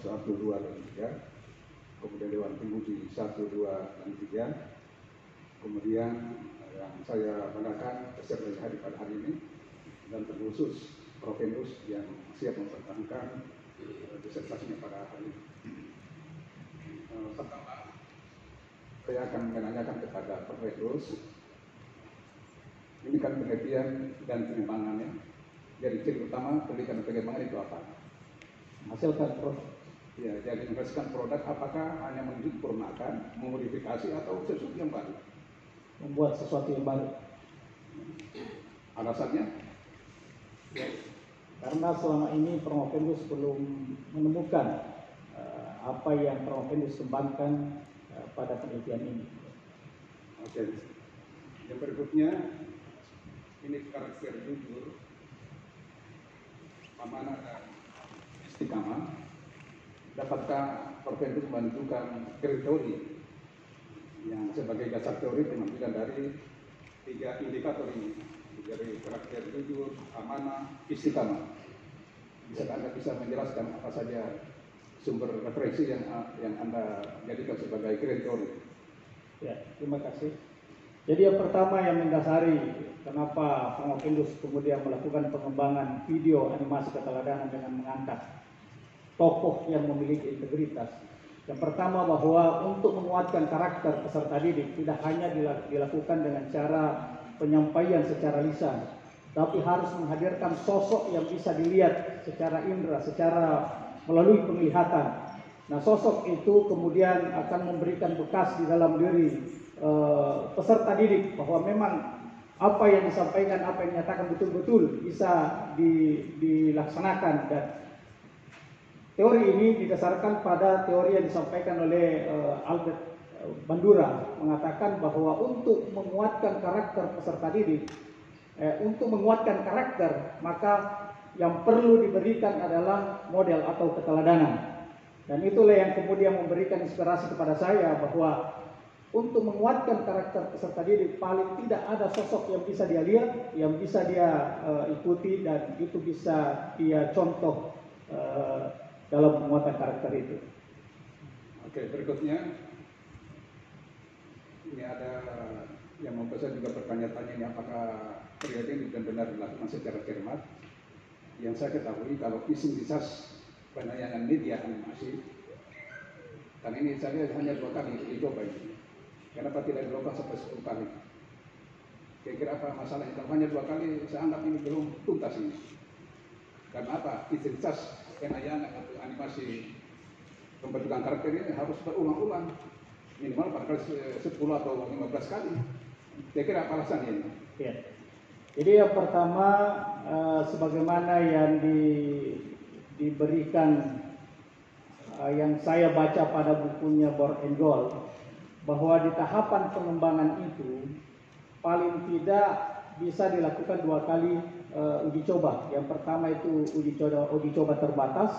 1, 2, dan 3, kemudian Dewan Penguji 1, 2, dan 3, kemudian yang saya banggakan peserta yang hadir pada hari ini, dan terkhusus Prof. Endus yang siap mempertahankan disertasinya pada hari ini. Pertama, saya akan menanyakan kepada Prof. Endus, ini kan penelitian dan pengembangannya. Jadi ciri utama penelitian dan pengembangan itu apa? Hasilkan produk. Ya, jadi menghasilkan produk apakah hanya menyempurnakan, memodifikasi atau sesuatu yang baru? Membuat sesuatu yang baru. Alasannya? Ya, karena selama ini Prof. Endus belum menemukan apa yang Prof. Endus kembangkan pada penelitian ini. Oke. Yang berikutnya, ini karakter jujur, amanah dan istiqamah. Dapatkah Prof. Endus menentukan kriteria yang sebagai dasar teori pengambilan dari 3 indikator ini, dari karakter jujur, amanah, istiqamah? Bisa Anda bisa menjelaskan apa saja sumber referensi yang Anda jadikan sebagai kriteria? Ya, terima kasih. Jadi yang pertama yang mendasari kenapa Prof. Endus kemudian melakukan pengembangan video animasi keteladanan dengan mengangkat tokoh yang memiliki integritas. Yang pertama bahwa untuk menguatkan karakter peserta didik tidak hanya dilakukan dengan cara penyampaian secara lisan, tapi harus menghadirkan sosok yang bisa dilihat secara indera, secara melalui penglihatan. Nah, sosok itu kemudian akan memberikan bekas di dalam diri peserta didik bahwa memang apa yang disampaikan, apa yang dinyatakan betul-betul bisa dilaksanakan. Dan teori ini didasarkan pada teori yang disampaikan oleh Albert Bandura, mengatakan bahwa untuk menguatkan karakter peserta didik, untuk menguatkan karakter, maka yang perlu diberikan adalah model atau keteladanan. Dan itulah yang kemudian memberikan inspirasi kepada saya bahwa untuk menguatkan karakter peserta didik paling tidak ada sosok yang bisa dia lihat, yang bisa dia ikuti, dan itu bisa dia contoh dalam penguatan karakter itu. Oke, berikutnya ini ada yang mempesan juga pertanyaan ini, apakah periode ini benar-benar dilakukan secara cermat? Yang saya ketahui kalau visibilitas penayangan media animasi, karena ini saya hanya 2 kali dicoba ini. Kenapa tidak dilakukan sampai 10 kali? Kira-kira apa masalahnya? Kalau hanya 2 kali, saya anggap ini belum tuntas ini. Karena apa? Visibilitas penayangan atau animasi pembentukan karakter ini harus berulang-ulang, minimal pada 10 atau 15 kali. Kira-kira apa alasannya ini? Ya. Jadi yang pertama, sebagaimana yang diberikan yang saya baca pada bukunya Board and Goal, bahwa di tahapan pengembangan itu paling tidak bisa dilakukan 2 kali uji coba. Yang pertama itu uji coba terbatas,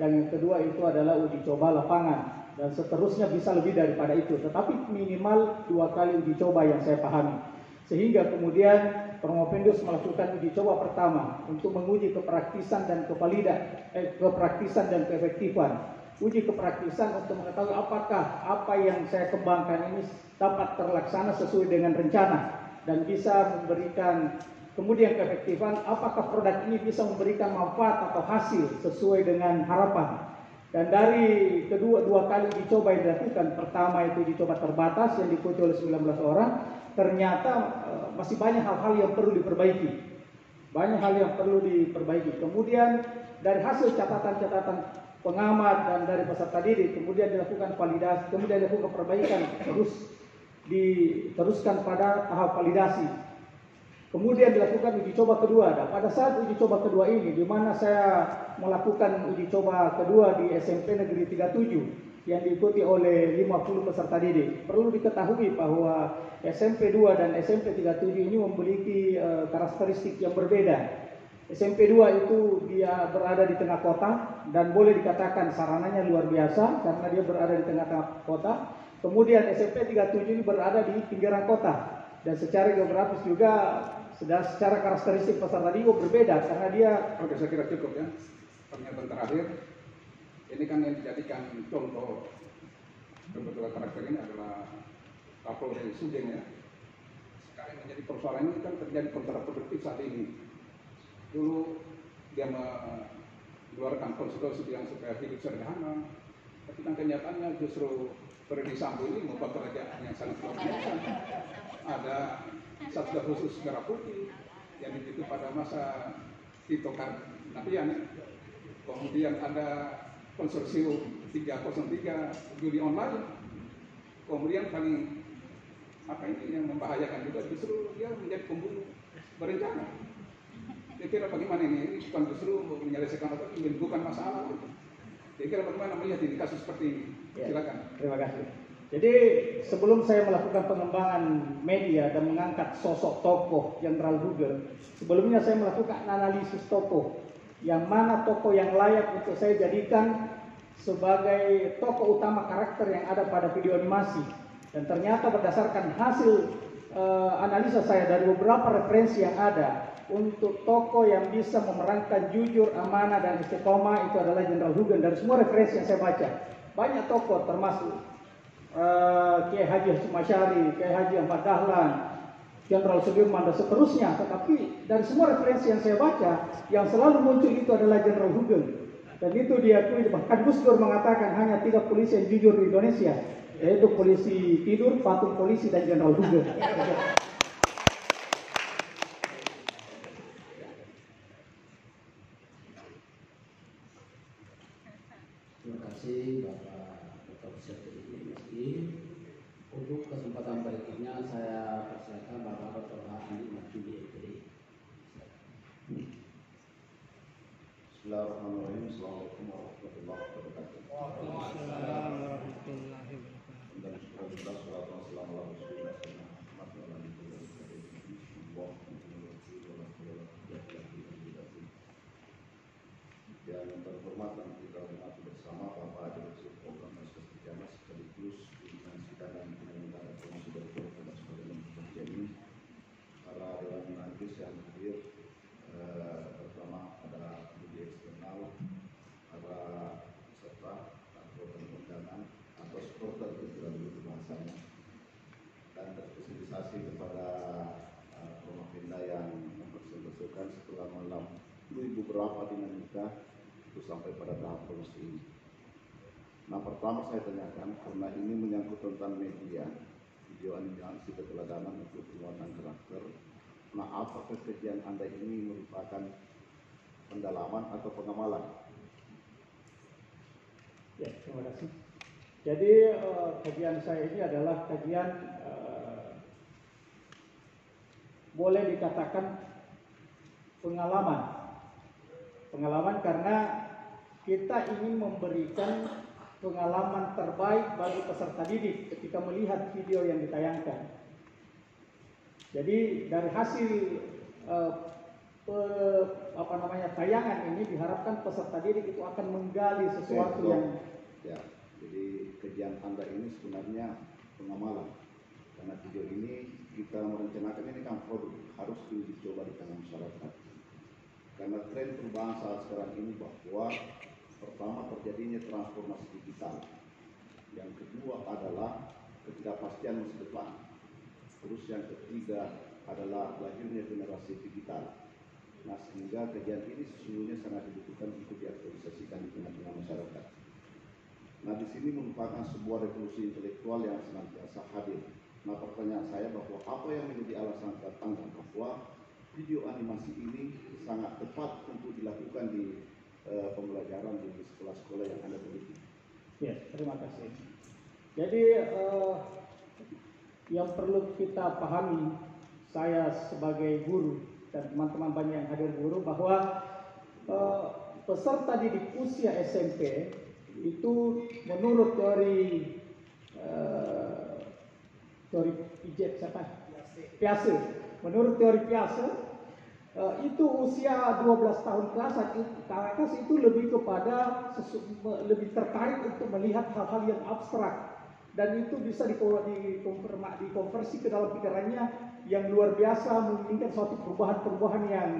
dan yang kedua itu adalah uji coba lapangan, dan seterusnya bisa lebih daripada itu, tetapi minimal 2 kali uji coba yang saya pahami. Sehingga kemudian Prof. Endus melakukan uji coba pertama untuk menguji kepraktisan dan kepraktisan dan keefektifan. Uji kepraktisan untuk mengetahui apakah apa yang saya kembangkan ini dapat terlaksana sesuai dengan rencana dan bisa memberikan kemudian keefektifan, apakah produk ini bisa memberikan manfaat atau hasil sesuai dengan harapan. Dan dari dua kali uji coba yang dilakukan, pertama itu uji coba terbatas yang diikuti oleh 19 orang, ternyata masih banyak hal-hal yang perlu diperbaiki. Kemudian dari hasil catatan-catatan pengamat dan dari peserta didik, kemudian dilakukan validasi, kemudian dilakukan perbaikan, terus diteruskan pada tahap validasi. Kemudian dilakukan uji coba kedua. Dan pada saat uji coba kedua ini, di mana saya melakukan uji coba kedua di SMP Negeri 37 yang diikuti oleh 50 peserta didik. Perlu diketahui bahwa SMP 2 dan SMP 37 ini memiliki karakteristik yang berbeda. SMP 2 itu dia berada di tengah kota dan boleh dikatakan sarananya luar biasa karena dia berada di tengah kota. Kemudian SMP 37 ini berada di pinggiran kota, dan secara geografis juga secara karakteristik peserta didik berbeda karena dia. Oke, saya kira cukup ya. Pernyataan terakhir, Ini kan yang dijadikan contoh berbagai karakter ini adalah Kapolri Sugeng ya. Sekarang menjadi persoalan ini kan terjadi kontraproduktif saat ini. Dulu dia mengeluarkan konstitusi yang supaya hidup sederhana, tapi kan kenyataannya justru Verdi Sambo ini membuat kerajaan yang sangat luar biasa. Ada Satgas Khusus Merah Putih yang dibentuk pada masa Tito Karnavian. Kemudian ada konsorsium 303 judi online. Kemudian paling yang membahayakan juga justru dia menjadi pembunuh berencana. Kira-kira bagaimana ini bukan justru menyelesaikan atau menimbulkan masalah. Kira-kira bagaimana melihat ini kasus seperti ini? Silakan. Terima kasih. Jadi sebelum saya melakukan pengembangan media dan mengangkat sosok tokoh Jenderal Hugeng, sebelumnya saya melakukan analisis tokoh. Yang mana tokoh yang layak untuk saya jadikan sebagai tokoh utama karakter yang ada pada video animasi. Dan ternyata berdasarkan hasil analisa saya dari beberapa referensi yang ada, untuk tokoh yang bisa memerankan jujur, amanah, dan istiqomah itu adalah Jenderal Hugeng. Dari semua referensi yang saya baca, banyak tokoh termasuk Kiai Haji Hasyim Asy'ari, Kiai Haji Ahmad Dahlan, Jenderal Sudirman, dan seterusnya. Tetapi dari semua referensi yang saya baca, yang selalu muncul itu adalah Jenderal Hugeng. Dan itu diakui, bahkan Gus Dur mengatakan hanya 3 polisi yang jujur di Indonesia, yaitu polisi tidur, patung polisi, dan Jenderal Hugeng. Terima kasih Bapak Dr. Syafruddin Meski. Untuk kesempatan berikutnya saya persilakan Bapak Dr. Andi Martini MPD. Bismillahirrahmanirrahim. Assalamualaikum warahmatullahi wabarakatuh. Waalaikumsalam warahmatullahi wabarakatuh. Dan syukur salawat wa salam ala Rasulillah Muhammad wa ala alihi wa sahbihi. Yang terhormat dan kita hormati bersama Bapak Direktur Program Nasional Pidana sekaligus pimpinan sidang dan penyelenggara Komisi Direktur pada sekalian bekerja ini, para dewan majelis yang hadir, pertama ada media eksternal, para peserta atau undangan atau supporter kita dulu bahasanya, dan terspesialisasi kepada Promapinda yang mempersembahkan setelah malam beberapa dinamika itu sampai pada tahap proses ini. Nah, pertama saya tanyakan, karena ini menyangkut tentang media, video animasi keteladanan untuk penguatan karakter. Nah, apakah kajian Anda ini merupakan pendalaman atau pengamalan? Ya, terima kasih. Jadi kajian saya ini adalah kajian boleh dikatakan pengalaman karena kita ingin memberikan pengalaman terbaik bagi peserta didik ketika melihat video yang ditayangkan. Jadi dari hasil tayangan ini diharapkan peserta didik itu akan menggali sesuatu yang ya. Jadi kajian Anda ini sebenarnya pengamalan, karena video ini kita merencanakan ini kan produk harus diuji coba di tengah masyarakat. Karena tren perubahan saat sekarang ini bahwa pertama terjadinya transformasi digital, yang kedua adalah ketidakpastian masa depan, terus yang ketiga adalah lahirnya generasi digital. Nah, sehingga kajian ini sesungguhnya sangat dibutuhkan untuk diaktualisasikan di tengah-tengah masyarakat. Nah, di sini merupakan sebuah revolusi intelektual yang senantiasa hadir. Nah, pertanyaan saya bahwa apa yang menjadi alasan Anda bahwa video animasi ini sangat tepat untuk dilakukan di pembelajaran di sekolah-sekolah yang Anda teliti? Ya, terima kasih. Jadi yang perlu kita pahami, saya sebagai guru dan teman-teman banyak yang hadir guru, bahwa peserta didik usia SMP itu menurut teori Piaget, menurut teori Piaget itu usia 12 tahun ke atas itu lebih kepada lebih tertarik untuk melihat hal-hal yang abstrak, dan itu bisa dikonversi ke dalam pikirannya yang luar biasa, menginginkan suatu perubahan yang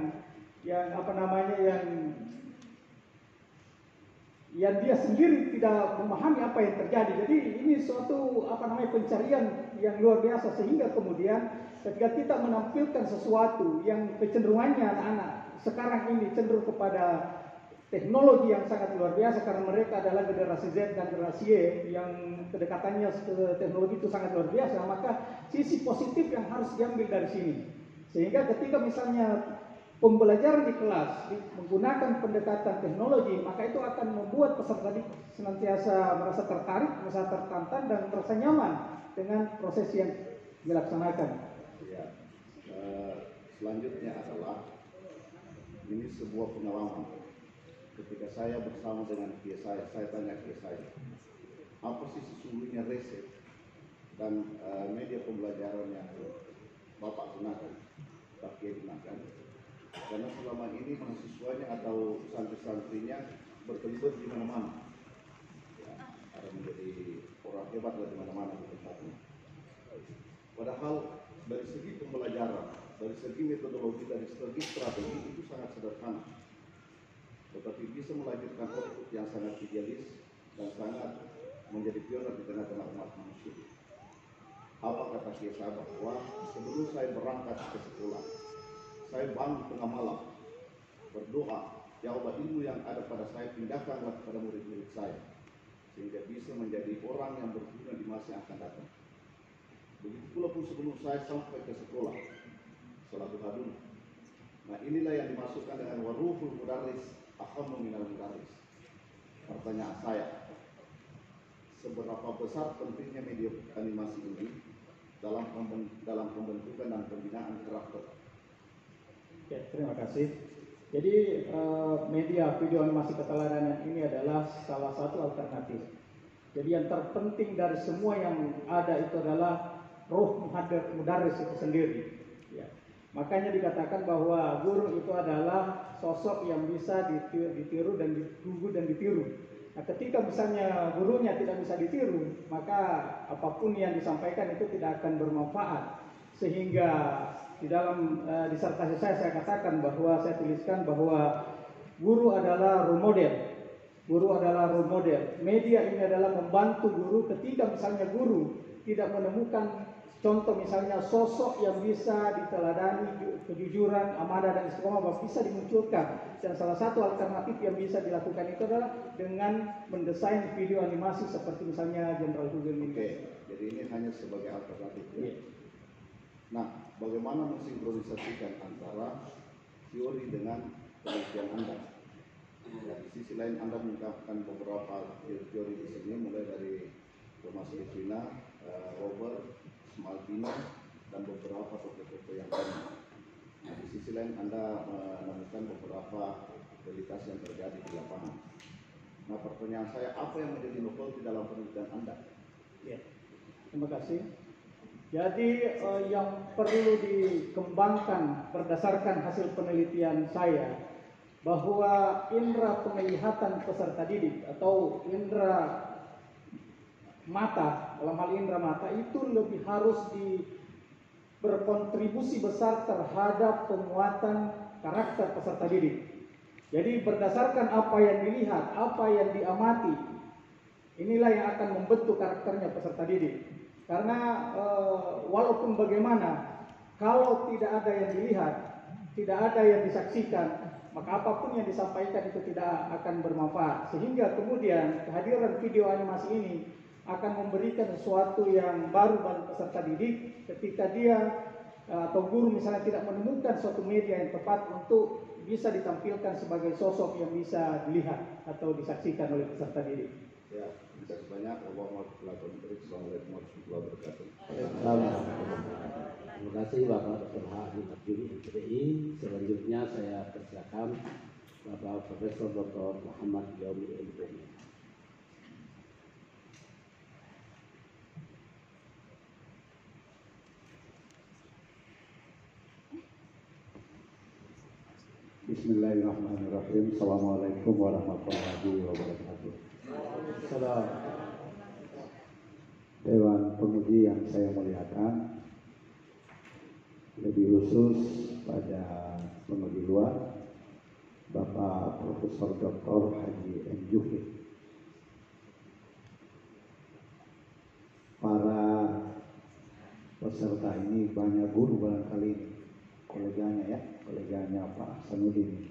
yang dia sendiri tidak memahami apa yang terjadi. Jadi ini suatu pencarian yang luar biasa, sehingga kemudian ketika kita menampilkan sesuatu yang kecenderungannya anak-anak sekarang ini cenderung kepada teknologi yang sangat luar biasa, karena mereka adalah generasi Z dan generasi Y yang kedekatannya ke teknologi itu sangat luar biasa, maka sisi positif yang harus diambil dari sini. Sehingga ketika misalnya pembelajaran di kelas menggunakan pendekatan teknologi, maka itu akan membuat peserta didik senantiasa merasa tertarik, merasa tertantang, dan merasa nyaman dengan proses yang dilaksanakan. Ya. Selanjutnya adalah ini sebuah pengalaman. Ketika saya bersama dengan kia saya tanya kia saya, apa sih sesungguhnya riset dan media pembelajaran yang Bapak gunakan, Pak Kiai gunakan? Karena selama ini mahasiswanya atau santri-santrinya berkelibat di mana-mana, ya, ada menjadi orang hebat di mana-mana di tempatnya. Padahal dari segi pembelajaran, dari segi metodologi, dari segi strategi itu sangat sederhana, tetapi bisa melahirkan output yang sangat idealis dan sangat menjadi pionir di tengah-tengah umat manusia. Apa kata Kiai saya bahwa sebelum saya berangkat ke sekolah, saya bangun tengah malam berdoa, ya Allah, ilmu yang ada pada saya pindahkanlah kepada murid-murid saya, sehingga bisa menjadi orang yang berguna di masa yang akan datang. Begitu pula pun sebelum saya sampai ke sekolah, selalu hadun. Nah, inilah yang dimasukkan dengan waruhul mudarris ahammu minal mudarris. Pertanyaan saya, seberapa besar pentingnya media animasi ini dalam pembentukan dan pembinaan karakter? Oke, terima kasih. Jadi media video animasi keteladanan ini adalah salah satu alternatif. Jadi yang terpenting dari semua yang ada itu adalah ruh mudarris itu sendiri. Ya. Makanya dikatakan bahwa guru itu adalah sosok yang bisa ditiru dan ditugu dan ditiru. Nah, ketika misalnya gurunya tidak bisa ditiru, maka apapun yang disampaikan itu tidak akan bermanfaat. Sehingga di dalam disertasi saya katakan bahwa saya tuliskan bahwa guru adalah role model. Guru adalah role model. Media ini adalah membantu guru ketika misalnya guru tidak menemukan contoh misalnya sosok yang bisa diteladani, kejujuran, amanah dan istiqomah bisa dimunculkan. Dan salah satu alternatif yang bisa dilakukan itu adalah dengan mendesain video animasi seperti misalnya Jenderal Google ini. Oke, jadi ini hanya sebagai alternatif ya. Yeah. Nah, bagaimana mensinkronisasikan antara teori dengan penelitian Anda? Ya, di sisi lain Anda mengungkapkan beberapa teori di sini, mulai dari Thomas Levina, Robert Malvino, dan beberapa tokoh-tokoh yang lain. Nah, di sisi lain Anda menemukan beberapa realitas yang terjadi di lapangan. Nah, pertanyaan saya, apa yang menjadi novel di dalam penelitian Anda? Ya, terima kasih. Jadi yang perlu dikembangkan berdasarkan hasil penelitian saya, bahwa indera penglihatan peserta didik atau indera mata, dalam hal indera mata itu lebih harus berkontribusi besar terhadap penguatan karakter peserta didik. Jadi berdasarkan apa yang dilihat, apa yang diamati, inilah yang akan membentuk karakternya peserta didik. Karena walaupun bagaimana, kalau tidak ada yang dilihat, tidak ada yang disaksikan, maka apapun yang disampaikan itu tidak akan bermanfaat. Sehingga kemudian kehadiran video animasi ini akan memberikan sesuatu yang baru bagi peserta didik ketika dia atau guru misalnya tidak menemukan suatu media yang tepat untuk bisa ditampilkan sebagai sosok yang bisa dilihat atau disaksikan oleh peserta didik. Ya, terima kasih banyak. Assalamualaikum warahmatullahi wabarakatuh. Terima kasih Bapak Dr. Hadi Abdul MPI. Selanjutnya saya persilakan Bapak Profesor Dr. Muhammad Yaumi MPI. Bismillahirrahmanirrahim. Assalamualaikum warahmatullahi wabarakatuh. Salam. Dewan Penguji yang saya muliakan, lebih khusus pada penguji luar, Bapak Profesor Dr. Haji M. Juhid, peserta ini banyak guru barangkali ini, koleganya Pak Hasanuddin.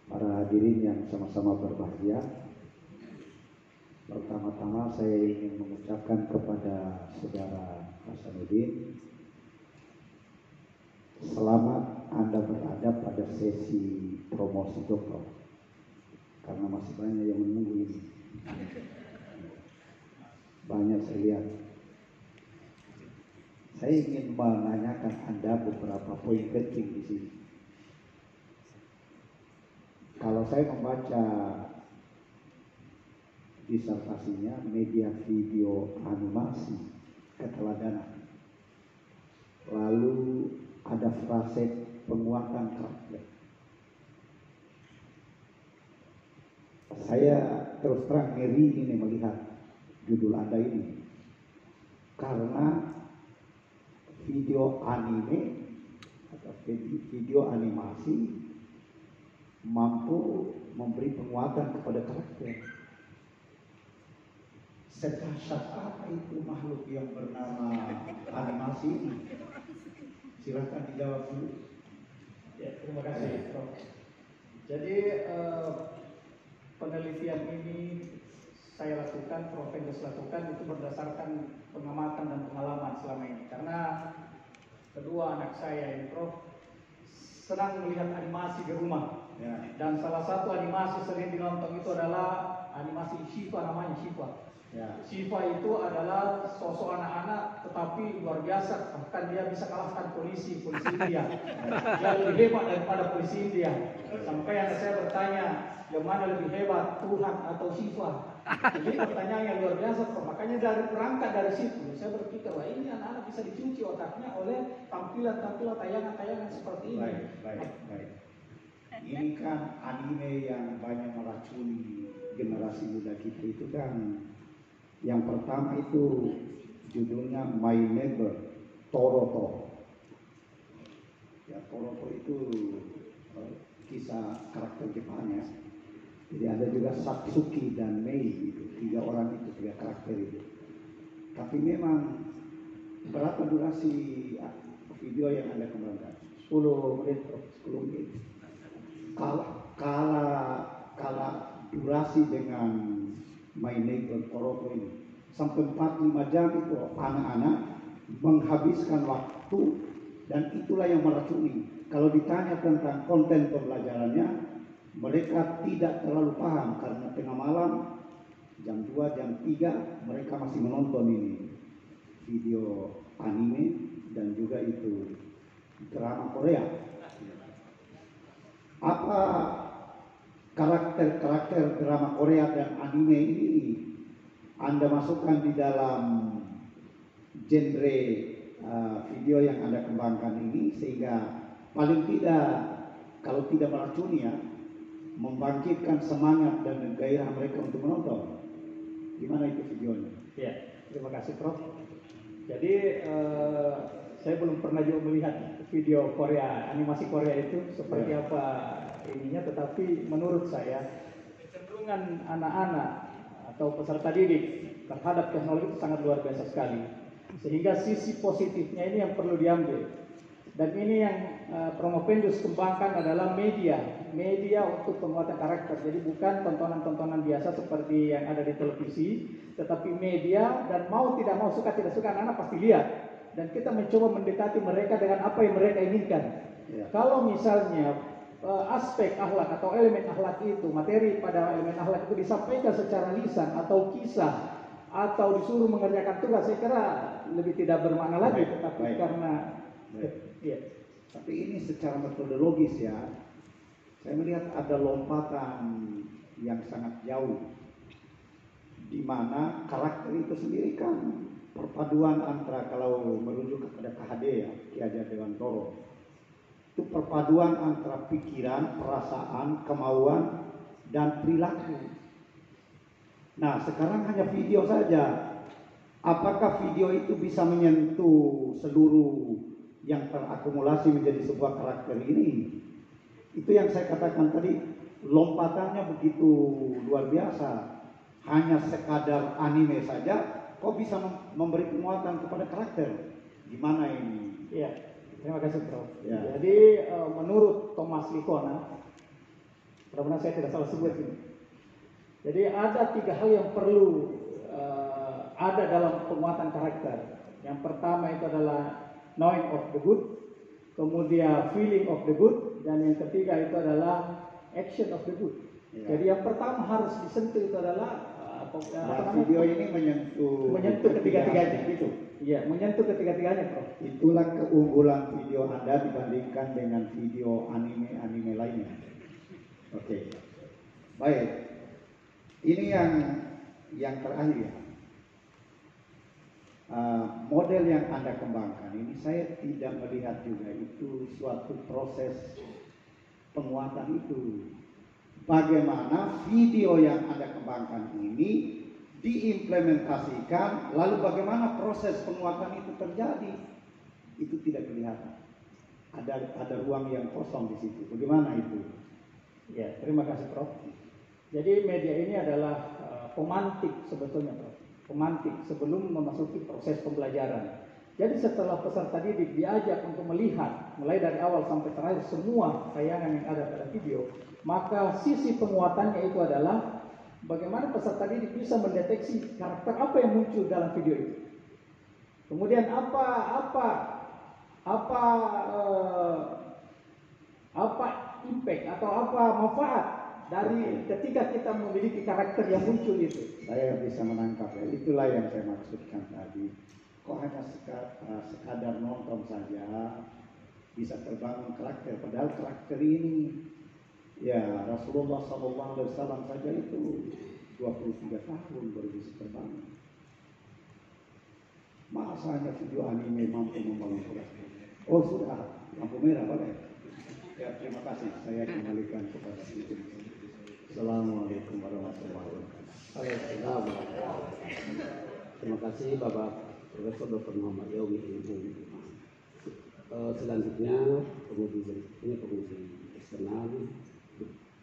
Para hadirin yang sama-sama berbahagia, pertama-tama saya ingin mengucapkan kepada saudara Hasanuddin, selamat Anda berada pada sesi promosi doktor, karena masih banyak yang menunggu ini. Banyak saya lihat. Saya ingin menanyakan Anda beberapa poin penting di sini. Kalau saya membaca disertasinya, media video animasi keteladanan, lalu ada frase penguatan karakter. Saya terus terang ngeri ini melihat judul Anda ini, karena video anime atau video animasi mampu memberi penguatan kepada karakter. Sedahsyat apa itu makhluk yang bernama animasi ini? Silakan dijawab dulu. Ya, terima kasih, Prof. Jadi penelitian ini saya lakukan, Prof. Endus lakukan itu berdasarkan pengamatan dan pengalaman selama ini. Karena kedua anak saya ini, Prof, senang melihat animasi di rumah. Ya. Dan salah satu animasi sering dinonton itu adalah animasi Shiva, namanya Shiva. Ya. Shiva itu adalah sosok anak-anak tetapi luar biasa, bahkan dia bisa kalahkan polisi India. Dia lebih hebat daripada polisi India. Sampai anak saya bertanya, yang mana lebih hebat, Tuhan atau Shiva? Jadi pertanyaannya luar biasa, Prof. Makanya berangkat dari situ, saya berpikir, wah ini anak-anak bisa dicuci otaknya oleh tampilan-tampilan tayangan-tayangan seperti ini. Baik. Ini kan anime yang banyak meracuni generasi muda kita itu kan. Yang pertama itu judulnya My Neighbor Totoro. Ya, Totoro itu kisah karakter Jepang ya. Jadi ada juga Satsuki dan Mei itu, tiga karakter itu. Tapi memang berapa durasi video yang Anda kembangkan? 10 menit, Prof. 10 menit. Kala durasi dengan My Neighbor Totoro ini sampai 4-5 jam itu anak-anak menghabiskan waktu, dan itulah yang meracuni. Kalau ditanya tentang konten pembelajarannya, mereka tidak terlalu paham karena tengah malam jam 2, jam 3 mereka masih menonton ini video anime dan juga itu drama Korea. Apa karakter drama Korea dan anime ini Anda masukkan di dalam genre video yang Anda kembangkan ini, sehingga paling tidak kalau tidak meracuni ya, membangkitkan semangat dan gairah mereka untuk menonton. Gimana itu videonya? Ya, terima kasih, Prof. Jadi saya belum pernah juga melihat video Korea, animasi Korea itu seperti apa ininya, tetapi menurut saya kecenderungan anak-anak atau peserta didik terhadap teknologi itu sangat luar biasa sekali, sehingga sisi positifnya ini yang perlu diambil. Dan ini yang Promopendus kembangkan adalah media untuk penguatan karakter. Jadi bukan tontonan-tontonan biasa seperti yang ada di televisi, tetapi media, dan mau tidak mau, suka tidak suka anak-anak pasti lihat. Dan kita mencoba mendekati mereka dengan apa yang mereka inginkan. Ya. Kalau misalnya aspek akhlak atau elemen akhlak itu, materi pada elemen akhlak itu disampaikan secara lisan atau kisah atau disuruh mengerjakan tugas, saya kira lebih tidak bermakna lagi. Tetapi karena ya. Tapi ini secara metodologis ya, saya melihat ada lompatan yang sangat jauh, di mana karakter itu sendiri kan perpaduan antara, kalau merujuk kepada KHD ya, Ki Hajar Dewantoro, itu perpaduan antara pikiran, perasaan, kemauan, dan perilaku. Nah, sekarang hanya video saja. Apakah video itu bisa menyentuh seluruh yang terakumulasi menjadi sebuah karakter ini? Itu yang saya katakan tadi, lompatannya begitu luar biasa. Hanya sekadar anime saja, kok bisa memberi penguatan kepada karakter? Gimana ini? Iya, terima kasih Prof. Ya. Jadi menurut Thomas Licona, mudah-mudahan saya tidak salah sebut ini. Jadi ada 3 hal yang perlu ada dalam penguatan karakter. Yang pertama itu adalah knowing of the good, kemudian feeling of the good, dan yang ketiga itu adalah action of the good. Ya. Jadi yang pertama harus disentuh itu adalah Video ini menyentuh ketiga-tiganya. itu. Iya, menyentuh ketiga-tiganya, Prof. Itulah keunggulan video Anda dibandingkan dengan video anime lainnya. Oke. Baik. Ini yang terakhir ya. Model yang Anda kembangkan ini saya tidak melihat juga itu suatu proses penguatan itu. Bagaimana video yang Anda kembangkan ini diimplementasikan, lalu bagaimana proses penguatan itu terjadi, itu tidak kelihatan. Ada ruang yang kosong di situ. Bagaimana itu? Ya, terima kasih Prof. Jadi media ini adalah pemantik sebetulnya, Prof. Pemantik sebelum memasuki proses pembelajaran. Jadi setelah peserta didik diajak untuk melihat mulai dari awal sampai terakhir semua tayangan yang ada pada video, maka sisi penguatannya itu adalah bagaimana peserta didik bisa mendeteksi karakter apa yang muncul dalam video itu. Kemudian apa impact atau apa manfaat dari ketika kita memiliki karakter yang muncul itu. Saya bisa menangkap ya, itulah yang saya maksudkan tadi. Kok hanya sekadar nonton saja bisa terbangun karakter, padahal karakter ini ya Rasulullah SAW saja itu 23 tahun baru bisa terbangun. Masa hanya video anime mampu membangun karakter? Oh sudah, lampu merah boleh. Ya terima kasih, saya kembalikan kepada itu. Assalamualaikum warahmatullahi wabarakatuh. Terima kasih Bapak Profesor Dr. Muhammad Yogi. Selanjutnya penguji eksternal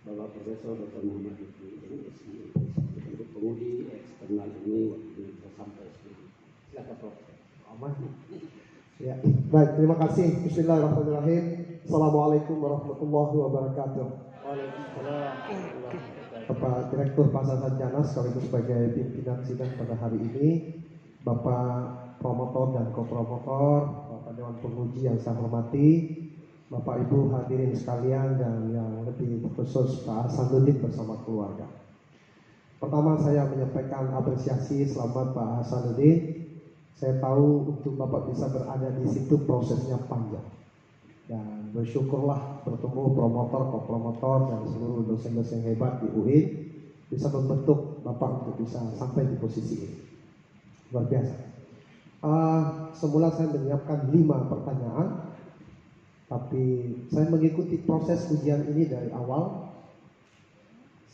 Bapak Profesor Dr. Muhammad Yogi. Untuk penguji eksternal ini waktu kita sampai silakan Prof. Aman. Ya, baik, terima kasih. Bismillahirrahmanirrahim. Assalamualaikum warahmatullahi wabarakatuh. Waalaikumsalam. Bapak Direktur Pasar Sanjana sekaligus sebagai pimpinan sidang pada hari ini, Bapak promotor dan kopromotor, Bapak Dewan Penguji yang saya hormati, Bapak Ibu hadirin sekalian, dan yang lebih khusus Pak Hasanuddin bersama keluarga. Pertama saya menyampaikan apresiasi selamat Pak Hasanuddin. Saya tahu untuk Bapak bisa berada di situ prosesnya panjang. Dan bersyukurlah bertemu promotor, kopromotor, dan seluruh dosen-dosen hebat di UIN bisa membentuk Bapak untuk bisa sampai di posisi ini. Luar biasa. Semula saya menyiapkan 5 pertanyaan, tapi saya mengikuti proses ujian ini dari awal.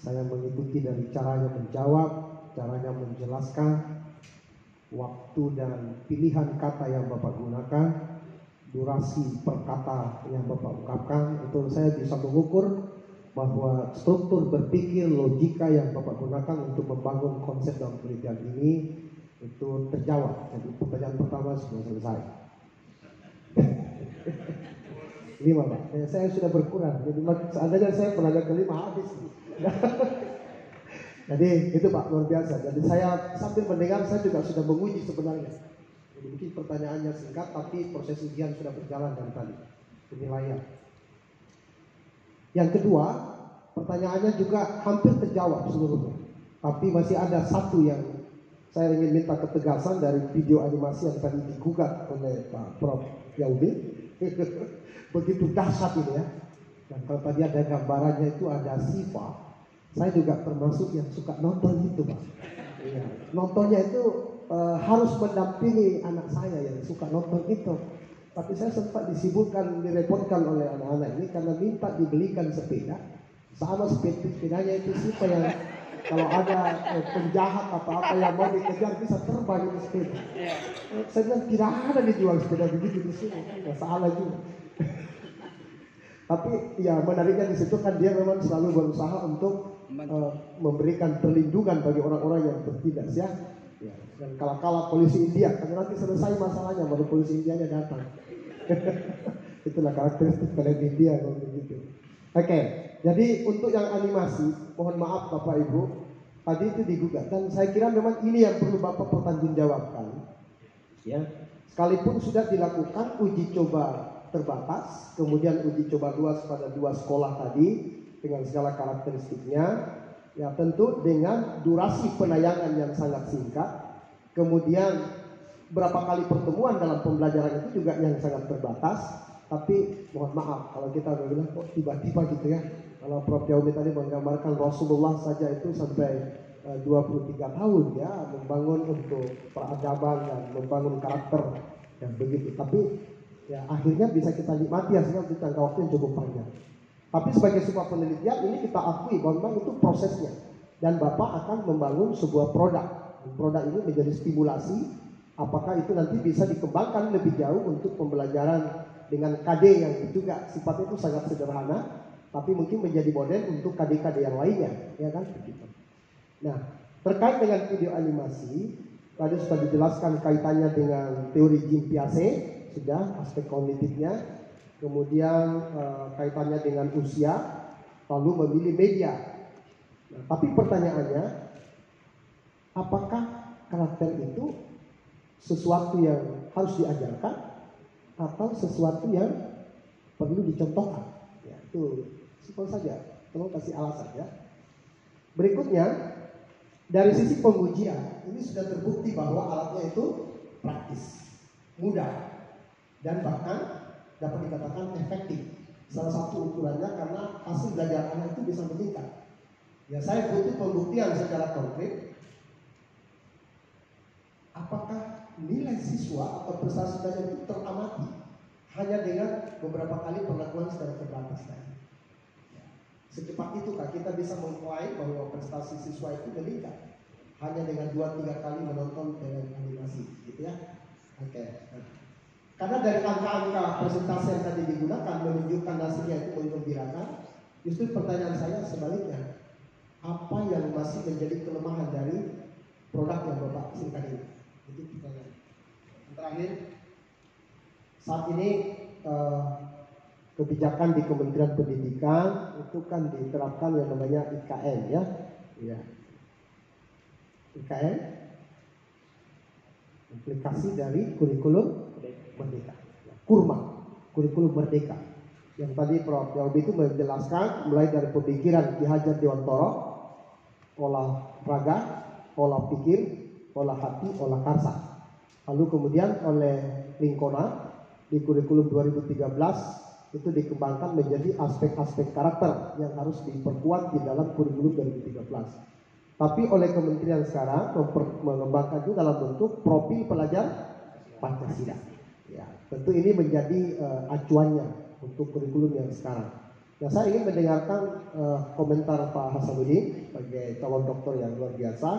Saya mengikuti dari caranya menjawab, caranya menjelaskan, waktu dan pilihan kata yang Bapak gunakan, durasi per kata yang Bapak ungkapkan. Itu saya bisa mengukur bahwa struktur berpikir, logika yang Bapak gunakan untuk membangun konsep dalam penelitian ini itu terjawab. Jadi pertanyaan pertama sudah selesai. 5 Pak, saya sudah berkurang. Jadi seandainya saya menanya ke 5 habis. Jadi itu Pak, luar biasa. Jadi saya sambil mendengar saya juga sudah menguji sebenarnya. Jadi mungkin pertanyaannya singkat, tapi proses ujian sudah berjalan dari tadi. Penilaian. Yang kedua, pertanyaannya juga hampir terjawab seluruhnya. Tapi masih ada satu yang saya ingin minta ketegasan dari video animasi yang tadi digugat oleh Pak Prof. Yaudi. Begitu dahsyat ini ya. Dan kalau tadi ada gambarannya itu ada Siva. Saya juga termasuk yang suka nonton itu Pak. Iya. Nontonnya itu harus mendampingi anak saya yang suka nonton itu. Tapi saya sempat disibukkan, direpotkan oleh anak-anak ini karena minta dibelikan sepeda. Sama sepedanya itu Siva yang kalau ada penjahat apa-apa yang mau dikejar bisa terbang di sepeda. Saya bilang tidak ada dijual sepeda begitu di sini. Nggak salah juga. Tapi ya menariknya di situ kan dia memang selalu berusaha untuk memberikan perlindungan bagi orang-orang yang bertindak ya. Ya, dan kala-kala polisi India, karena nanti selesai masalahnya baru polisi Indianya datang. Itulah karakteristik film India kalau begitu. Oke, jadi untuk yang animasi, mohon maaf Bapak Ibu, tadi itu digugat dan saya kira memang ini yang perlu Bapak pertanggungjawabkan. Ya, sekalipun sudah dilakukan uji coba terbatas, kemudian uji coba luas pada 2 sekolah tadi dengan segala karakteristiknya, ya tentu dengan durasi penayangan yang sangat singkat, kemudian berapa kali pertemuan dalam pembelajaran itu juga yang sangat terbatas. Tapi mohon maaf kalau kita bilang kok tiba-tiba gitu ya. Kalau Prof. Yaumi tadi menggambarkan Rasulullah saja itu sampai 23 tahun ya membangun untuk peradaban dan membangun karakter yang begitu. Tapi ya akhirnya bisa kita nikmati hasilnya untuk jangka waktu yang cukup panjang. Tapi sebagai sebuah penelitian ini kita akui bahwa memang itu prosesnya. Dan Bapak akan membangun sebuah produk. Produk ini menjadi stimulasi. Apakah itu nanti bisa dikembangkan lebih jauh untuk pembelajaran dengan KD yang juga sifatnya itu sangat sederhana. Tapi mungkin menjadi model untuk KD-KD yang lainnya. Ya kan? Begitu. Nah, terkait dengan video animasi, tadi sudah dijelaskan kaitannya dengan teori Jean Piaget, sudah aspek kognitifnya, kemudian kaitannya dengan usia, lalu memilih media. Nah, tapi pertanyaannya, apakah karakter itu sesuatu yang harus diajarkan atau sesuatu yang perlu dicontohkan? Ya, itu simpel saja, tolong kasih alasan ya. Berikutnya, dari sisi pengujian, ini sudah terbukti bahwa alatnya itu praktis, mudah, dan bahkan dapat dikatakan efektif. Salah satu ukurannya karena hasil belajar anak itu bisa meningkat. Ya saya butuh pembuktian secara konkret. Apakah nilai siswa atau prestasi belajar itu teramati hanya dengan beberapa kali perlakuan secara terbatas tadi? Secepat itukah kita bisa mengklaim bahwa prestasi siswa itu meningkat hanya dengan 2-3 kali menonton dengan animasi, gitu ya? Oke. Karena dari angka-angka presentasi yang tadi digunakan menunjukkan hasilnya itu menggembirakan. Justru pertanyaan saya sebaliknya, apa yang masih menjadi kelemahan dari produk yang Bapak hasilkan ini? Itu pertanyaan. Terakhir, saat ini kebijakan di Kementerian Pendidikan itu kan diterapkan yang namanya IKN ya. Ya. IKN aplikasi dari kurikulum merdeka. Kurma, kurikulum merdeka. Yang tadi Prof. Yaumi itu menjelaskan mulai dari pemikiran Ki Hajar Dewantara, olahraga, olah pikir, olah hati, olah karsa. Lalu kemudian oleh Lingkona di kurikulum 2013 itu dikembangkan menjadi aspek-aspek karakter yang harus diperkuat di dalam kurikulum 2013. Tapi oleh kementerian sekarang mengembangkan itu dalam bentuk profil pelajar Pancasila. Ya, tentu ini menjadi acuannya untuk kurikulum yang sekarang. Nah, saya ingin mendengarkan komentar Pak Hasanuddin sebagai calon doktor yang luar biasa.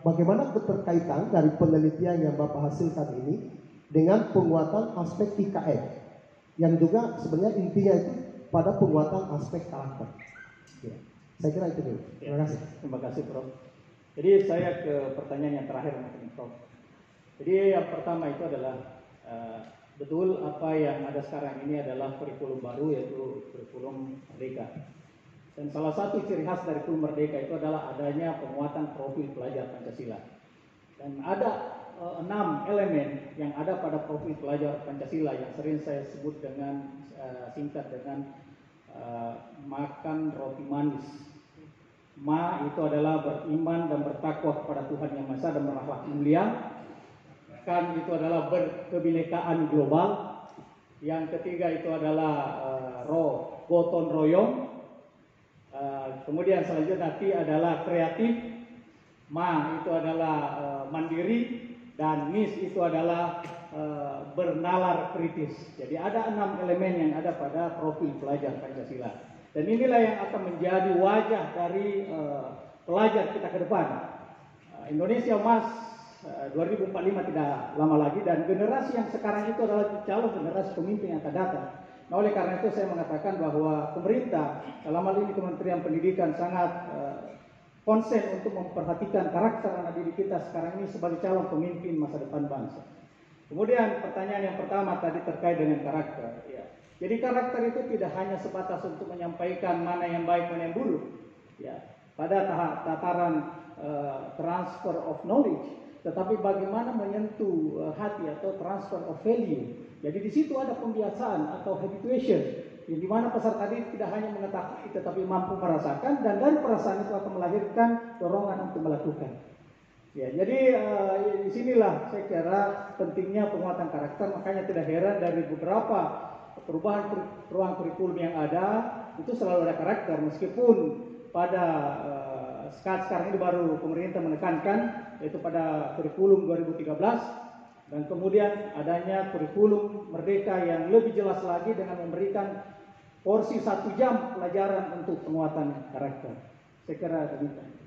Bagaimana keterkaitan dari penelitian yang Bapak hasilkan ini dengan penguatan aspek IKN yang juga sebenarnya intinya itu pada penguatan aspek karakter. Ya. Saya kira itu dulu. Terima kasih. Terima kasih Prof. Jadi saya ke pertanyaan yang terakhir mungkin Prof. Jadi yang pertama itu adalah betul apa yang ada sekarang ini adalah kurikulum baru yaitu kurikulum merdeka. Dan salah satu ciri khas dari kurikulum merdeka itu adalah adanya penguatan profil pelajar Pancasila. Dan ada 6 elemen yang ada pada profil pelajar Pancasila yang sering saya sebut dengan singkat dengan makan roti manis. Ma itu adalah beriman dan bertakwa kepada Tuhan Yang Maha Esa dan berakhlak mulia. Kan itu adalah berkebinekaan global. Yang ketiga itu adalah gotong royong. Kemudian selanjutnya T adalah kreatif. Ma itu adalah mandiri. Dan mis itu adalah bernalar kritis. Jadi ada 6 elemen yang ada pada profil pelajar Pancasila. Dan inilah yang akan menjadi wajah dari pelajar kita ke depan. Indonesia Emas 2045 tidak lama lagi dan generasi yang sekarang itu adalah calon generasi pemimpin yang akan datang. Nah, oleh karena itu saya mengatakan bahwa pemerintah dalam hal ini Kementerian Pendidikan sangat konsen untuk memperhatikan karakter anak didik kita sekarang ini sebagai calon pemimpin masa depan bangsa. Kemudian pertanyaan yang pertama tadi terkait dengan karakter. Ya. Jadi karakter itu tidak hanya sebatas untuk menyampaikan mana yang baik, mana yang buruk. Ya. Pada tataran transfer of knowledge, tetapi bagaimana menyentuh hati atau transfer of value. Jadi di situ ada pembiasaan atau habituation, yang dimana peserta didik tidak hanya mengetahui tetapi mampu merasakan, dan dari perasaan itu akan melahirkan dorongan untuk melakukan. Ya, jadi disinilah saya kira pentingnya penguatan karakter. Makanya tidak heran dari beberapa perubahan ruang kurikulum yang ada itu selalu ada karakter, meskipun pada sekarang ini baru pemerintah menekankan, yaitu pada kurikulum 2013, dan kemudian adanya kurikulum merdeka yang lebih jelas lagi dengan memberikan porsi 1 jam pelajaran untuk penguatan karakter. Saya kira demikian.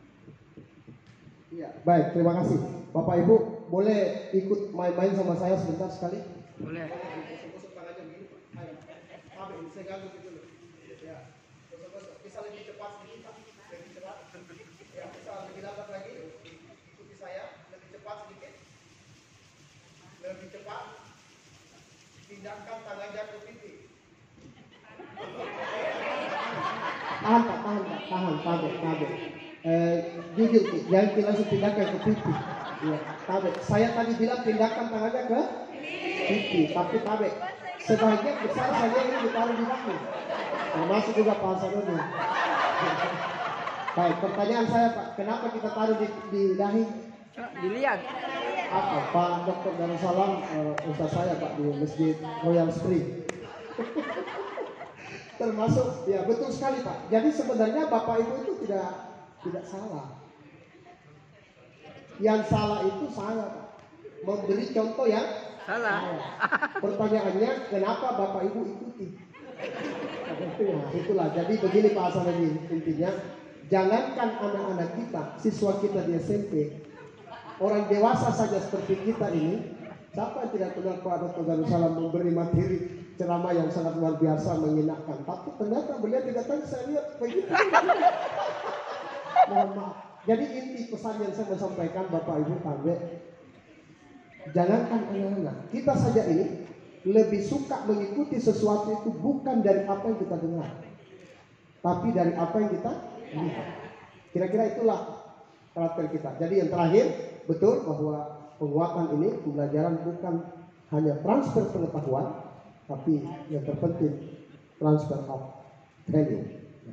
Iya, baik, terima kasih. Bapak Ibu boleh ikut main-main sama saya sebentar sekali? Boleh. Gosok-gosok tangannya begini, Pak. Ayo. Pak, ini saya ganggu gitu loh. Ya. Gosok-gosok. Bisa lebih cepat sedikit, Pak. Lebih cepat. Ya, bisa lebih lambat lagi. Ikuti saya. Lebih cepat sedikit. Lebih cepat. Pindahkan tangannya ke pipi. Tahan, Pak. Tahan. Jujur, jangan langsung pindahkan ke pipi. Ya, Tabe. Saya tadi bilang pindahkan tangannya ke pipi, tapi Tabe, sebagian besar saja ini ditaruh di dahi, termasuk juga Pak Hasanuddin. Baik, pertanyaan saya Pak, kenapa kita taruh di dahi? Dilihat. Apa Pak Dr. Darussalam, ustaz saya Pak di Masjid Royal Spring. Termasuk, ya betul sekali Pak. Jadi sebenarnya Bapak Ibu itu tidak salah. Yang salah itu saya Pak, memberi contoh yang Salah. Pertanyaannya, kenapa Bapak Ibu ikuti? Nah, itulah. Jadi begini Pak Hasanuddin, intinya jangankan anak-anak kita, siswa kita di SMP, orang dewasa saja seperti kita ini, siapa yang tidak kenal Pak Dr. Darussalam memberi materi ceramah yang sangat luar biasa, menyenangkan. Tapi ternyata beliau tidak tahu, saya lihat begitu. Mohon maaf. Jadi inti pesan yang saya mau sampaikan Bapak Ibu Tabe, jangankan anak-anak, kita saja ini lebih suka mengikuti sesuatu itu bukan dari apa yang kita dengar, tapi dari apa yang kita lihat. Kira-kira itulah karakter kita. Jadi yang terakhir, betul bahwa penguatan ini, pembelajaran bukan hanya transfer pengetahuan, tapi yang terpenting transfer of value.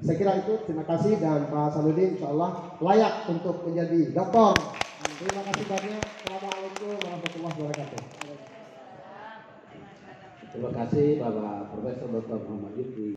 Saya kira itu. Terima kasih, dan Pak Hasanuddin insya Allah layak untuk menjadi doktor. Terima kasih banyak. Assalamualaikum warahmatullahi wabarakatuh. Terima kasih Bapak Profesor Dr. Muhammad Yusri.